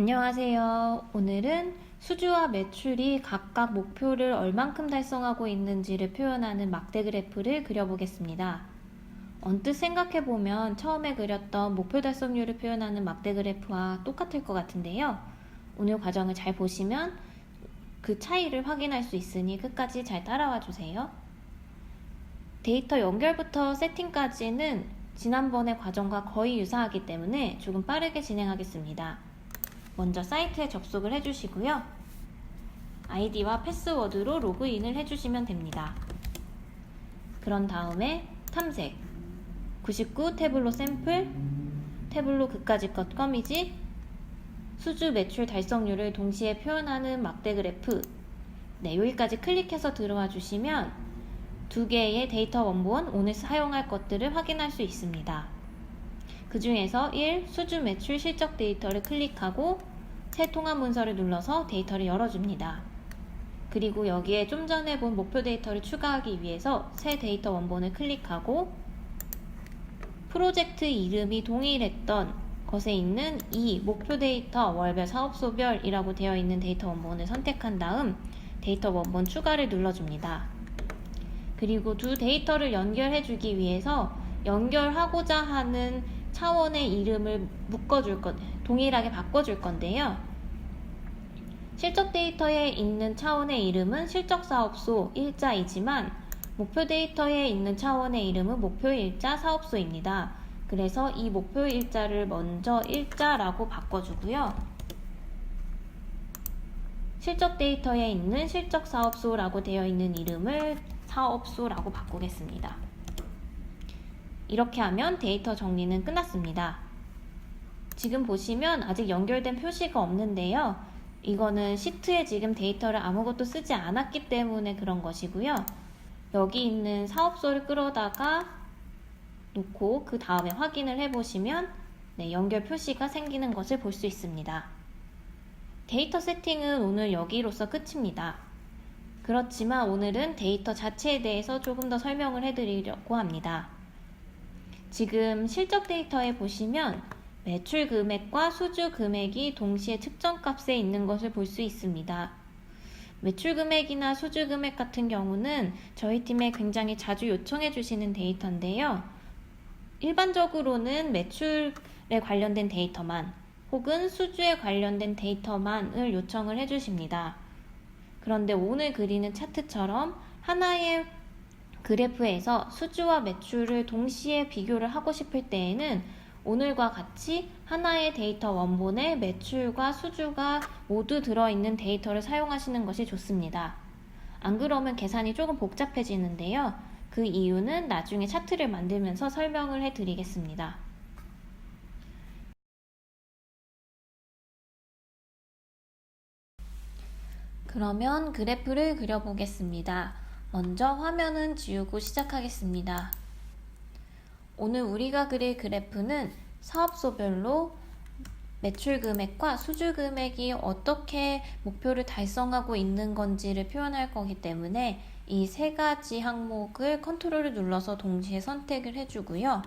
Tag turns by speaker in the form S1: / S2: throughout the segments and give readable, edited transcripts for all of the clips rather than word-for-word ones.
S1: 안녕하세요. 오늘은 수주와 매출이 각각 목표를 얼만큼 달성하고 있는지를 표현하는 막대 그래프를 그려보겠습니다. 언뜻 생각해보면 처음에 그렸던 목표 달성률을 표현하는 막대 그래프와 똑같을 것 같은데요. 오늘 과정을 잘 보시면 그 차이를 확인할 수 있으니 끝까지 잘 따라와 주세요. 데이터 연결부터 세팅까지는 지난번의 과정과 거의 유사하기 때문에 조금 빠르게 진행하겠습니다. 먼저 사이트에 접속을 해주시고요. 아이디와 패스워드로 로그인을 해주시면 됩니다. 그런 다음에 탐색, 99 태블로 샘플, 태블로 그까짓 것 껌이지, 수주 매출 달성률을 동시에 표현하는 막대 그래프. 여기까지 클릭해서 들어와 주시면 두 개의 데이터 원본, 오늘 사용할 것들을 확인할 수 있습니다. 그 중에서 1. 수주 매출 실적 데이터를 클릭하고 새 통합 문서를 눌러서 데이터를 열어줍니다. 그리고 여기에 좀 전에 본 목표 데이터를 추가하기 위해서 새 데이터 원본을 클릭하고 프로젝트 이름이 동일했던 것에 있는 이 목표 데이터 월별 사업소별이라고 되어 있는 데이터 원본을 선택한 다음 데이터 원본 추가를 눌러줍니다. 그리고 두 데이터를 연결해주기 위해서 연결하고자 하는 차원의 이름을 동일하게 바꿔줄 건데요. 실적 데이터에 있는 차원의 이름은 실적사업소 일자이지만 목표 데이터에 있는 차원의 이름은 목표 일자 사업소입니다. 그래서 이 목표 일자를 먼저 일자라고 바꿔주고요. 실적 데이터에 있는 실적사업소라고 되어 있는 이름을 사업소라고 바꾸겠습니다. 이렇게 하면 데이터 정리는 끝났습니다. 지금 보시면 아직 연결된 표시가 없는데요. 이거는 시트에 지금 데이터를 아무것도 쓰지 않았기 때문에 그런 것이고요. 여기 있는 사업소를 끌어다가 놓고 그 다음에 확인을 해보시면 연결 표시가 생기는 것을 볼 수 있습니다. 데이터 세팅은 오늘 여기로서 끝입니다. 그렇지만 오늘은 데이터 자체에 대해서 조금 더 설명을 해드리려고 합니다. 지금 실적 데이터에 보시면 매출 금액과 수주 금액이 동시에 측정값에 있는 것을 볼 수 있습니다. 매출 금액이나 수주 금액 같은 경우는 저희 팀에 굉장히 자주 요청해 주시는 데이터인데요. 일반적으로는 매출에 관련된 데이터만 혹은 수주에 관련된 데이터만을 요청을 해 주십니다. 그런데 오늘 그리는 차트처럼 하나의 그래프에서 수주와 매출을 동시에 비교를 하고 싶을 때에는 오늘과 같이 하나의 데이터 원본에 매출과 수주가 모두 들어있는 데이터를 사용하시는 것이 좋습니다. 안 그러면 계산이 조금 복잡해지는데요. 그 이유는 나중에 차트를 만들면서 설명을 해드리겠습니다. 그러면 그래프를 그려보겠습니다. 먼저 화면은 지우고 시작하겠습니다. 오늘 우리가 그릴 그래프는 사업소별로 매출 금액과 수주 금액이 어떻게 목표를 달성하고 있는 건지를 표현할 거기 때문에 이 세 가지 항목을 컨트롤을 눌러서 동시에 선택을 해주고요.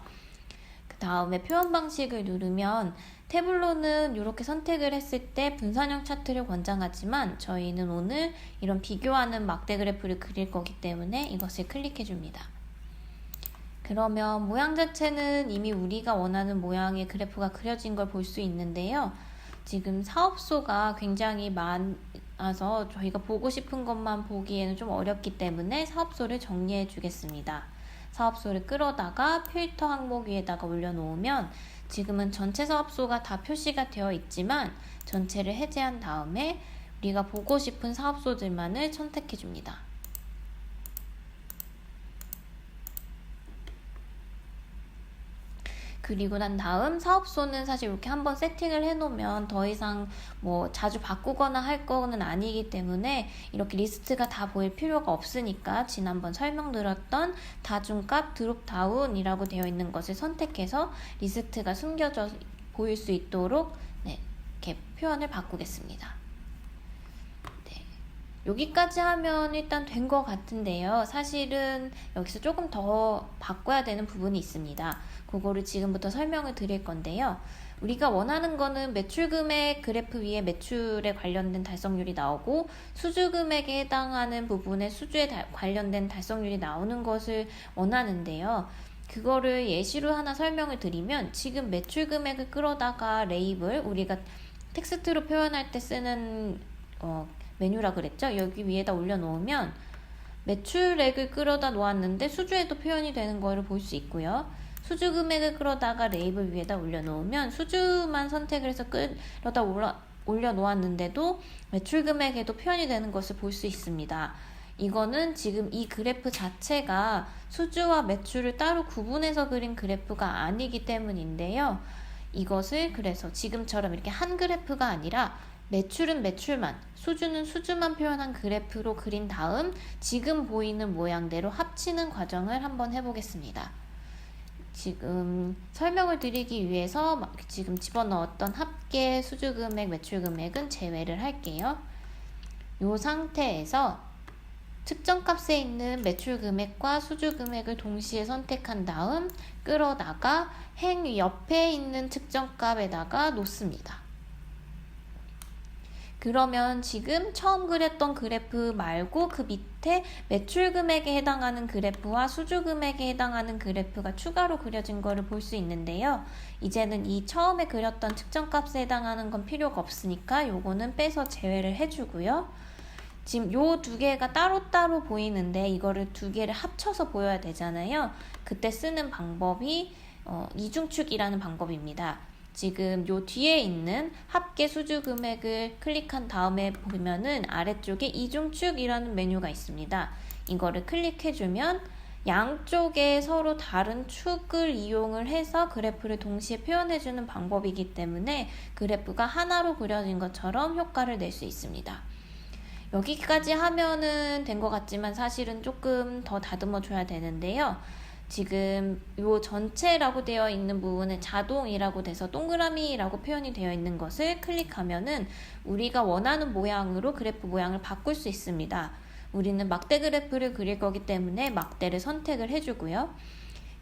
S1: 그 다음에 표현 방식을 누르면 태블로는 이렇게 선택을 했을 때 분산형 차트를 권장하지만 저희는 오늘 이런 비교하는 막대 그래프를 그릴 거기 때문에 이것을 클릭해 줍니다. 그러면 모양 자체는 이미 우리가 원하는 모양의 그래프가 그려진 걸 볼 수 있는데요. 지금 사업소가 굉장히 많아서 저희가 보고 싶은 것만 보기에는 좀 어렵기 때문에 사업소를 정리해 주겠습니다. 사업소를 끌어다가 필터 항목 위에다가 올려놓으면 지금은 전체 사업소가 다 표시가 되어 있지만 전체를 해제한 다음에 우리가 보고 싶은 사업소들만을 선택해 줍니다. 그리고 난 다음 사업소는 사실 이렇게 한번 세팅을 해놓으면 더 이상 자주 바꾸거나 할 거는 아니기 때문에 이렇게 리스트가 다 보일 필요가 없으니까 지난번 설명드렸던 다중값 드롭다운이라고 되어 있는 것을 선택해서 리스트가 숨겨져 보일 수 있도록 이렇게 표현을 바꾸겠습니다. 여기까지 하면 일단 된 것 같은데요. 사실은 여기서 조금 더 바꿔야 되는 부분이 있습니다. 그거를 지금부터 설명을 드릴 건데요. 우리가 원하는 거는 매출 금액 그래프 위에 매출에 관련된 달성률이 나오고 수주 금액에 해당하는 부분에 수주에 관련된 달성률이 나오는 것을 원하는데요. 그거를 예시로 하나 설명을 드리면 지금 매출 금액을 끌어다가 레이블, 우리가 텍스트로 표현할 때 쓰는 메뉴라 그랬죠? 여기 위에다 올려놓으면 매출액을 끌어다 놓았는데 수주에도 표현이 되는 거를 볼 수 있고요. 수주 금액을 끌어다가 레이블 위에다 올려놓으면 수주만 선택을 해서 끌어다 올려놓았는데도 매출 금액에도 표현이 되는 것을 볼 수 있습니다. 이거는 지금 이 그래프 자체가 수주와 매출을 따로 구분해서 그린 그래프가 아니기 때문인데요. 이것을 그래서 지금처럼 이렇게 한 그래프가 아니라 매출은 매출만, 수주는 수주만 표현한 그래프로 그린 다음 지금 보이는 모양대로 합치는 과정을 한번 해보겠습니다. 지금 설명을 드리기 위해서 지금 집어넣었던 합계 수주금액, 매출금액은 제외를 할게요. 이 상태에서 측정값에 있는 매출금액과 수주금액을 동시에 선택한 다음 끌어다가 행 옆에 있는 측정값에다가 놓습니다. 그러면 지금 처음 그렸던 그래프 말고 그 밑에 매출 금액에 해당하는 그래프와 수주 금액에 해당하는 그래프가 추가로 그려진 거를 볼 수 있는데요. 이제는 이 처음에 그렸던 측정값에 해당하는 건 필요가 없으니까 요거는 빼서 제외를 해주고요. 지금 요 두 개가 따로따로 보이는데 이거를 두 개를 합쳐서 보여야 되잖아요. 그때 쓰는 방법이 이중축이라는 방법입니다. 지금 요 뒤에 있는 합계 수주 금액을 클릭한 다음에 보면은 아래쪽에 이중축이라는 메뉴가 있습니다. 이거를 클릭해주면 양쪽에 서로 다른 축을 이용을 해서 그래프를 동시에 표현해주는 방법이기 때문에 그래프가 하나로 그려진 것처럼 효과를 낼 수 있습니다. 여기까지 하면은 된 것 같지만 사실은 조금 더 다듬어 줘야 되는데요. 지금 요 전체라고 되어 있는 부분에 자동이라고 돼서 동그라미라고 표현이 되어 있는 것을 클릭하면은 우리가 원하는 모양으로 그래프 모양을 바꿀 수 있습니다. 우리는 막대 그래프를 그릴 거기 때문에 막대를 선택을 해주고요.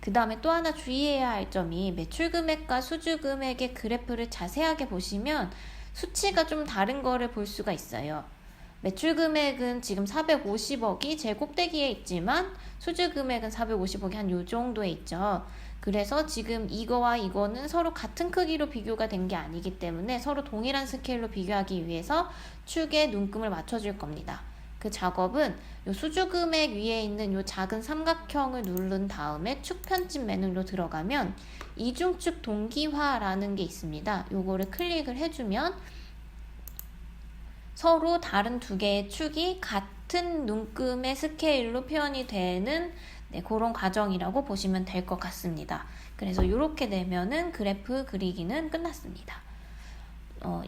S1: 그 다음에 또 하나 주의해야 할 점이 매출 금액과 수주 금액의 그래프를 자세하게 보시면 수치가 좀 다른 거를 볼 수가 있어요. 매출 금액은 지금 450억이 제일 꼭대기에 있지만 수주 금액은 450억이 한 요 정도에 있죠. 그래서 지금 이거와 이거는 서로 같은 크기로 비교가 된 게 아니기 때문에 서로 동일한 스케일로 비교하기 위해서 축에 눈금을 맞춰줄 겁니다. 그 작업은 요 수주 금액 위에 있는 요 작은 삼각형을 누른 다음에 축 편집 메뉴로 들어가면 이중축 동기화라는 게 있습니다. 요거를 클릭을 해주면 서로 다른 두 개의 축이 같은 눈금의 스케일로 표현이 되는 그런 과정이라고 보시면 될 것 같습니다. 그래서 이렇게 되면은 그래프 그리기는 끝났습니다.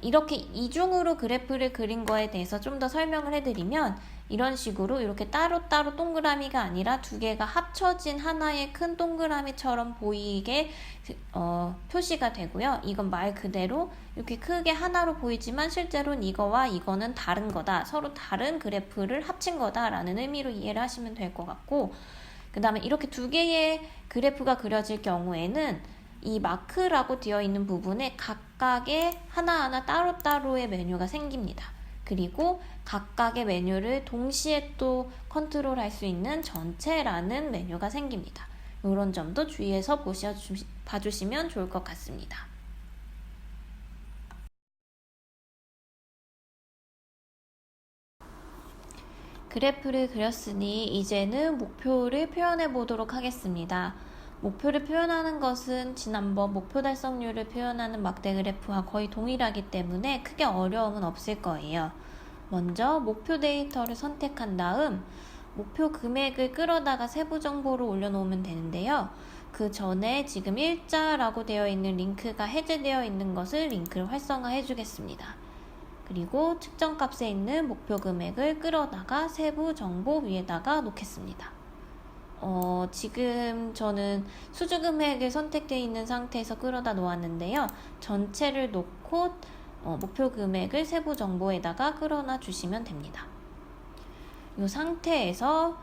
S1: 이렇게 이중으로 그래프를 그린 거에 대해서 좀 더 설명을 해드리면 이런 식으로 이렇게 따로따로 동그라미가 아니라 두 개가 합쳐진 하나의 큰 동그라미처럼 보이게 표시가 되고요. 이건 말 그대로 이렇게 크게 하나로 보이지만 실제로는 이거와 이거는 다른 거다. 서로 다른 그래프를 합친 거다라는 의미로 이해를 하시면 될 것 같고, 그 다음에 이렇게 두 개의 그래프가 그려질 경우에는 이 마크라고 되어 있는 부분에 각각의 하나하나 따로따로의 메뉴가 생깁니다. 그리고 각각의 메뉴를 동시에 또 컨트롤할 수 있는 전체라는 메뉴가 생깁니다. 이런 점도 주의해서 봐주시면 좋을 것 같습니다. 그래프를 그렸으니 이제는 목표를 표현해 보도록 하겠습니다. 목표를 표현하는 것은 지난번 목표 달성률을 표현하는 막대 그래프와 거의 동일하기 때문에 크게 어려움은 없을 거예요. 먼저 목표 데이터를 선택한 다음 목표 금액을 끌어다가 세부 정보를 올려놓으면 되는데요. 그 전에 지금 일자라고 되어 있는 링크가 해제되어 있는 것을 링크를 활성화해 주겠습니다. 그리고 측정값에 있는 목표 금액을 끌어다가 세부 정보 위에다가 놓겠습니다. 지금 저는 수주 금액을 선택되어 있는 상태에서 끌어다 놓았는데요. 전체를 놓고 목표 금액을 세부 정보에다가 끌어놔 주시면 됩니다. 이 상태에서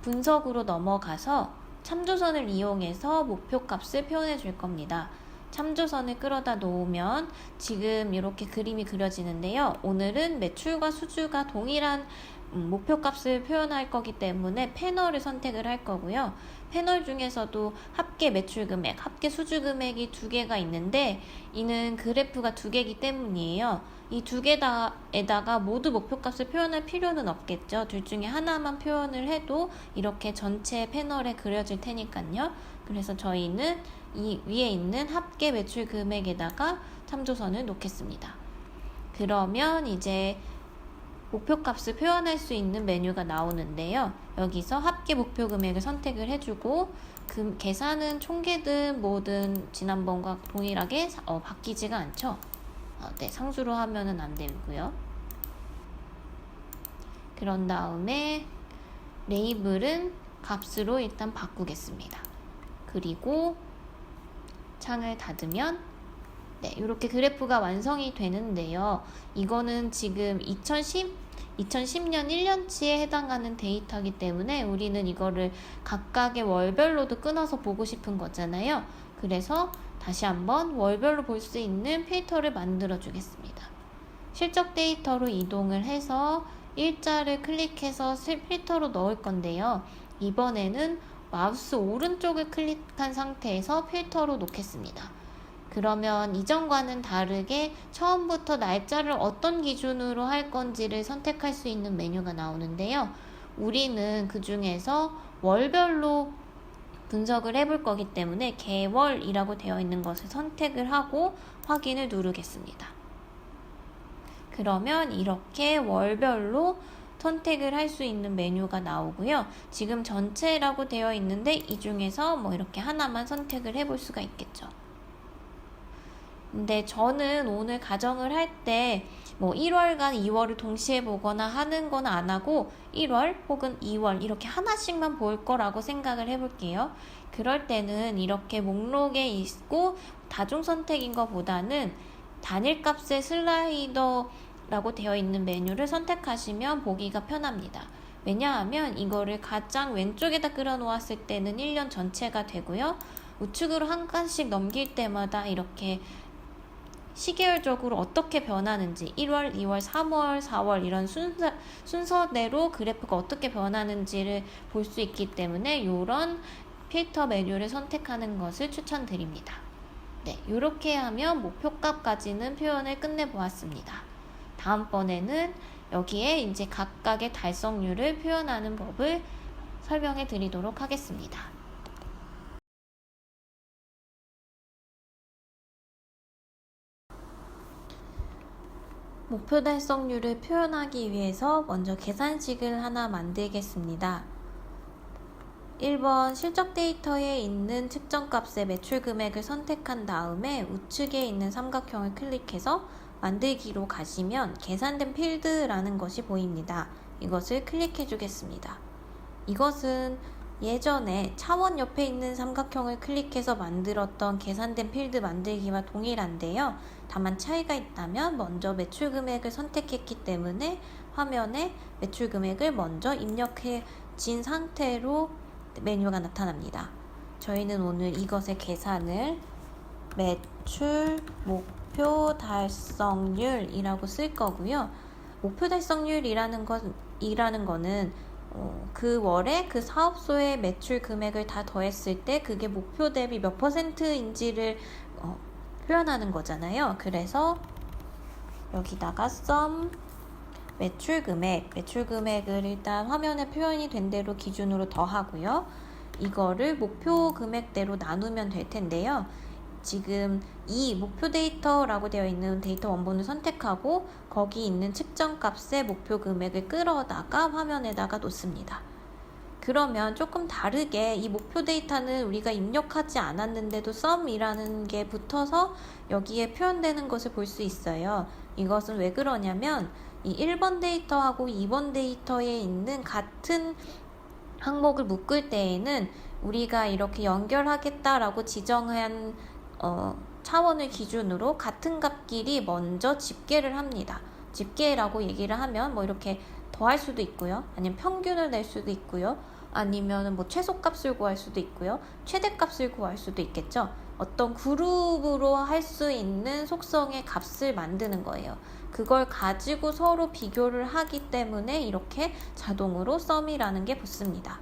S1: 분석으로 넘어가서 참조선을 이용해서 목표 값을 표현해 줄 겁니다. 참조선을 끌어다 놓으면 지금 이렇게 그림이 그려지는데요. 오늘은 매출과 수주가 동일한 목표값을 표현할 거기 때문에 패널을 선택을 할 거고요. 패널 중에서도 합계 매출 금액, 합계 수주 금액이 두 개가 있는데 이는 그래프가 두 개이기 때문이에요. 이 두 개에다가 모두 목표값을 표현할 필요는 없겠죠. 둘 중에 하나만 표현을 해도 이렇게 전체 패널에 그려질 테니까요. 그래서 저희는 이 위에 있는 합계 매출 금액에다가 참조선을 놓겠습니다. 그러면 이제 목표값을 표현할 수 있는 메뉴가 나오는데요. 여기서 합계 목표 금액을 선택을 해주고 계산은 총계든 뭐든 지난번과 동일하게 바뀌지가 않죠. 네, 상수로 하면은 안 되고요. 그런 다음에 레이블은 값으로 일단 바꾸겠습니다. 그리고 창을 닫으면 네, 이렇게 그래프가 완성이 되는데요. 이거는 지금 2010년 1년치에 해당하는 데이터이기 때문에 우리는 이거를 각각의 월별로도 끊어서 보고 싶은 거잖아요. 그래서 다시 한번 월별로 볼 수 있는 필터를 만들어 주겠습니다. 실적 데이터로 이동을 해서 일자를 클릭해서 필터로 넣을 건데요. 이번에는 마우스 오른쪽을 클릭한 상태에서 필터로 놓겠습니다. 그러면 이전과는 다르게 처음부터 날짜를 어떤 기준으로 할 건지를 선택할 수 있는 메뉴가 나오는데요. 우리는 그 중에서 월별로 분석을 해볼 거기 때문에 개월이라고 되어 있는 것을 선택을 하고 확인을 누르겠습니다. 그러면 이렇게 월별로 선택을 할 수 있는 메뉴가 나오고요. 지금 전체라고 되어 있는데 이 중에서 뭐 이렇게 하나만 선택을 해볼 수가 있겠죠. 근데 저는 오늘 가정을 할 때 뭐 1월간 2월을 동시에 보거나 하는 건 안 하고 1월 혹은 2월 이렇게 하나씩만 볼 거라고 생각을 해볼게요. 그럴 때는 이렇게 목록에 있고 다중 선택인 것보다는 단일값의 슬라이더라고 되어 있는 메뉴를 선택하시면 보기가 편합니다. 왜냐하면 이거를 가장 왼쪽에다 끌어 놓았을 때는 1년 전체가 되고요. 우측으로 한 칸씩 넘길 때마다 이렇게 시계열적으로 어떻게 변하는지 1월, 2월, 3월, 4월 이런 순서대로 그래프가 어떻게 변하는지를 볼 수 있기 때문에 이런 필터 메뉴를 선택하는 것을 추천드립니다. 네, 이렇게 하면 목표값까지는 표현을 끝내보았습니다. 다음번에는 여기에 이제 각각의 달성률을 표현하는 법을 설명해 드리도록 하겠습니다. 목표 달성률을 표현하기 위해서 먼저 계산식을 하나 만들겠습니다. 1번 실적 데이터에 있는 측정값의 매출 금액을 선택한 다음에 우측에 있는 삼각형을 클릭해서 만들기로 가시면 계산된 필드라는 것이 보입니다. 이것을 클릭해 주겠습니다. 이것은 예전에 차원 옆에 있는 삼각형을 클릭해서 만들었던 계산된 필드 만들기와 동일한데요. 다만 차이가 있다면 먼저 매출 금액을 선택했기 때문에 화면에 매출 금액을 먼저 입력해 진 상태로 메뉴가 나타납니다. 저희는 오늘 이것의 계산을 매출 목표 달성률이라고 쓸 거고요. 목표 달성률이라는 거는 그 월에 그 사업소의 매출 금액을 다 더했을 때 그게 목표 대비 몇 %인지를 표현하는 거잖아요. 그래서 여기다가 sum 매출 금액을 일단 화면에 표현이 된 대로 기준으로 더하고요. 이거를 목표 금액대로 나누면 될 텐데요. 지금 이 목표 데이터라고 되어 있는 데이터 원본을 선택하고 거기 있는 측정값의 목표 금액을 끌어다가 화면에다가 놓습니다. 그러면 조금 다르게 이 목표 데이터는 우리가 입력하지 않았는데도 sum이라는 게 붙어서 여기에 표현되는 것을 볼 수 있어요. 이것은 왜 그러냐면 이 1번 데이터하고 2번 데이터에 있는 같은 항목을 묶을 때에는 우리가 이렇게 연결하겠다라고 지정한 차원을 기준으로 같은 값끼리 먼저 집계를 합니다. 집계라고 얘기를 하면 뭐 이렇게 더할 수도 있고요. 아니면 평균을 낼 수도 있고요. 아니면 뭐 최소값을 구할 수도 있고요. 최대값을 구할 수도 있겠죠. 어떤 그룹으로 할 수 있는 속성의 값을 만드는 거예요. 그걸 가지고 서로 비교를 하기 때문에 이렇게 자동으로 썸이라는 게 붙습니다.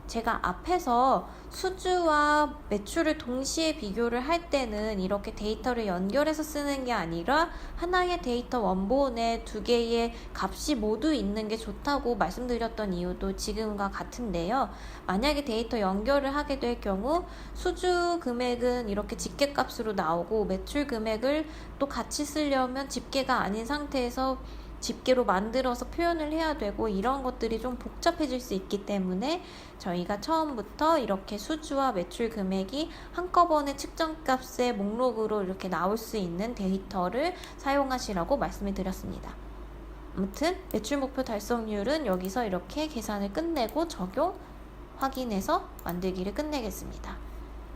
S1: 제가 앞에서 수주와 매출을 동시에 비교를 할 때는 이렇게 데이터를 연결해서 쓰는 게 아니라 하나의 데이터 원본에 두 개의 값이 모두 있는 게 좋다고 말씀드렸던 이유도 지금과 같은데요. 만약에 데이터 연결을 하게 될 경우 수주 금액은 이렇게 집계값으로 나오고 매출 금액을 또 같이 쓰려면 집계가 아닌 상태에서 집계로 만들어서 표현을 해야 되고 이런 것들이 좀 복잡해질 수 있기 때문에 저희가 처음부터 이렇게 수주와 매출 금액이 한꺼번에 측정값의 목록으로 이렇게 나올 수 있는 데이터를 사용하시라고 말씀을 드렸습니다. 아무튼 매출 목표 달성률은 여기서 이렇게 계산을 끝내고 적용, 확인해서 만들기를 끝내겠습니다.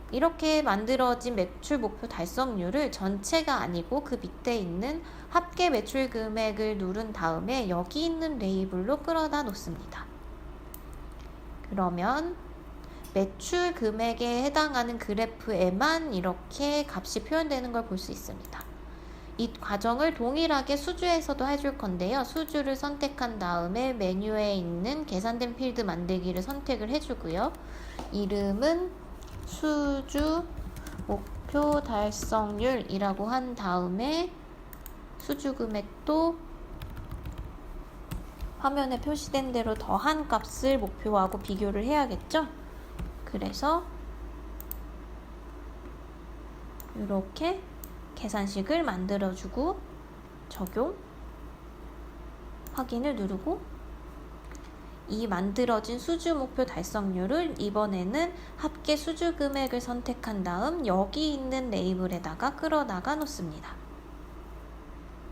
S1: 이렇게 만들어진 매출 목표 달성률을 전체가 아니고 그 밑에 있는 합계 매출 금액을 누른 다음에 여기 있는 레이블로 끌어다 놓습니다. 그러면 매출 금액에 해당하는 그래프에만 이렇게 값이 표현되는 걸 볼 수 있습니다. 이 과정을 동일하게 수주에서도 해줄 건데요. 수주를 선택한 다음에 메뉴에 있는 계산된 필드 만들기를 선택을 해주고요. 이름은 수주 목표 달성률이라고 한 다음에 수주 금액도 화면에 표시된 대로 더한 값을 목표하고 비교를 해야겠죠? 그래서 이렇게 계산식을 만들어주고 적용, 확인을 누르고 이 만들어진 수주 목표 달성률을 이번에는 합계 수주 금액을 선택한 다음 여기 있는 레이블에다가 끌어다가 놓습니다.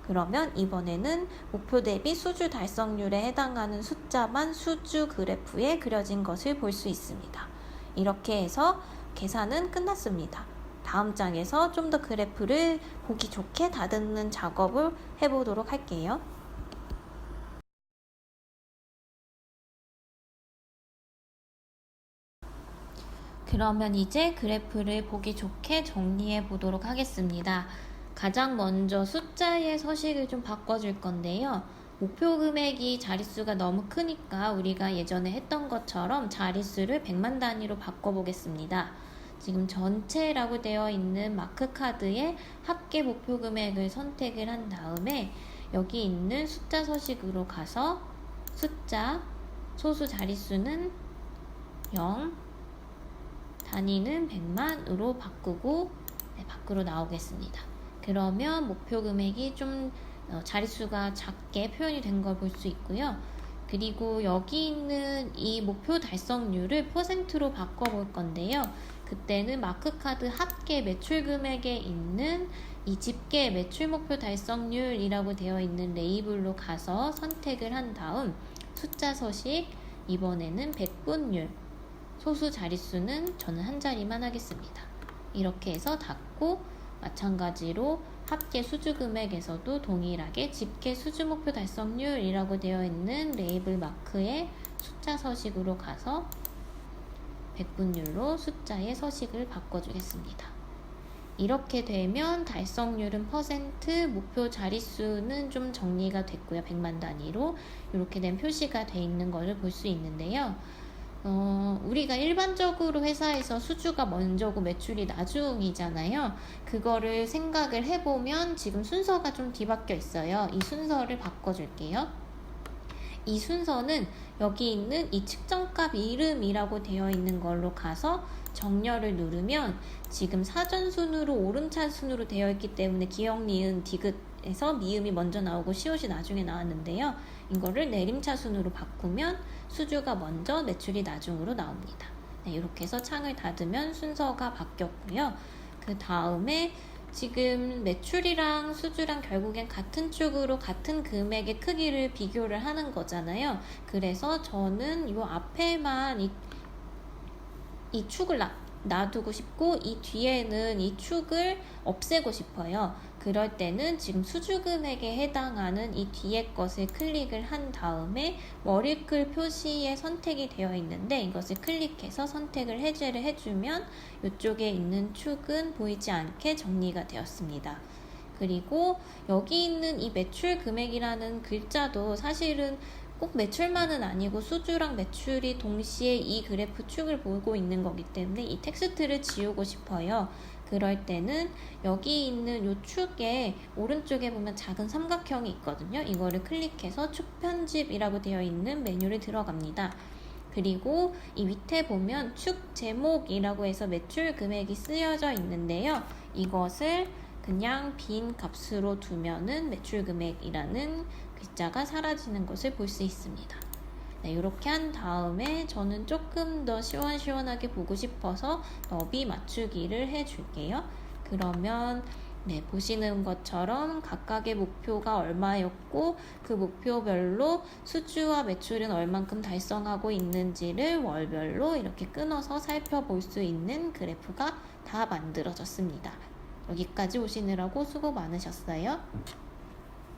S1: 그러면 이번에는 목표 대비 수주 달성률에 해당하는 숫자만 수주 그래프에 그려진 것을 볼 수 있습니다. 이렇게 해서 계산은 끝났습니다. 다음 장에서 좀 더 그래프를 보기 좋게 다듬는 작업을 해보도록 할게요. 그러면 이제 그래프를 보기 좋게 정리해 보도록 하겠습니다. 가장 먼저 숫자의 서식을 좀 바꿔줄 건데요. 목표 금액이 자릿수가 너무 크니까 우리가 예전에 했던 것처럼 자릿수를 100만 단위로 바꿔보겠습니다. 지금 전체라고 되어 있는 마크카드에 합계 목표 금액을 선택을 한 다음에 여기 있는 숫자 서식으로 가서 숫자, 소수 자릿수는 0, 단위는 100만으로 바꾸고 밖으로 나오겠습니다. 그러면 목표 금액이 좀 자릿수가 작게 표현이 된 걸 볼 수 있고요. 그리고 여기 있는 이 목표 달성률을 %로 바꿔볼 건데요. 그때는 마크카드 합계 매출 금액에 있는 이 집계 매출 목표 달성률이라고 되어 있는 레이블로 가서 선택을 한 다음 숫자 서식, 이번에는 백분율, 소수 자릿수는 저는 한 자리만 하겠습니다. 이렇게 해서 닫고 마찬가지로 합계 수주 금액에서도 동일하게 집계 수주 목표 달성률이라고 되어 있는 레이블 마크의 숫자 서식으로 가서 백분율로 숫자의 서식을 바꿔주겠습니다. 이렇게 되면 달성률은 %, 목표 자릿수는 좀 정리가 됐고요. 100만 단위로 이렇게 된 표시가 돼 있는 것을 볼 수 있는데요. 우리가 일반적으로 회사에서 수주가 먼저고 매출이 나중이잖아요. 그거를 생각을 해보면 지금 순서가 좀 뒤바뀌어 있어요. 이 순서를 바꿔줄게요. 이 순서는 여기 있는 이 측정값 이름이라고 되어 있는 걸로 가서 정렬을 누르면 지금 사전순으로 오름차순으로 되어 있기 때문에 기역, 니은, 디귿에서 미음이 먼저 나오고 시옷이 나중에 나왔는데요. 이거를 내림차순으로 바꾸면 수주가 먼저 매출이 나중으로 나옵니다. 네, 이렇게 해서 창을 닫으면 순서가 바뀌었고요. 그 다음에 지금 매출이랑 수주랑 결국엔 같은 축으로 같은 금액의 크기를 비교를 하는 거잖아요. 그래서 저는 이 앞에만 이 축을 놔두고 싶고 이 뒤에는 이 축을 없애고 싶어요. 그럴 때는 지금 수주 금액에 해당하는 이 뒤에 것을 클릭을 한 다음에 머리글 표시에 선택이 되어 있는데 이것을 클릭해서 선택을 해제를 해주면 이쪽에 있는 축은 보이지 않게 정리가 되었습니다. 그리고 여기 있는 이 매출 금액이라는 글자도 사실은 꼭 매출만은 아니고 수주랑 매출이 동시에 이 그래프 축을 보고 있는 거기 때문에 이 텍스트를 지우고 싶어요. 그럴 때는 여기 있는 이 축에 오른쪽에 보면 작은 삼각형이 있거든요. 이거를 클릭해서 축 편집이라고 되어 있는 메뉴를 들어갑니다. 그리고 이 밑에 보면 축 제목이라고 해서 매출 금액이 쓰여져 있는데요. 이것을 그냥 빈 값으로 두면은 매출 금액이라는 글자가 사라지는 것을 볼 수 있습니다. 네, 이렇게 한 다음에 저는 조금 더 시원시원하게 보고 싶어서 너비 맞추기를 해줄게요. 그러면 네, 보시는 것처럼 각각의 목표가 얼마였고 그 목표별로 수주와 매출은 얼만큼 달성하고 있는지를 월별로 이렇게 끊어서 살펴볼 수 있는 그래프가 다 만들어졌습니다. 여기까지 오시느라고 수고 많으셨어요.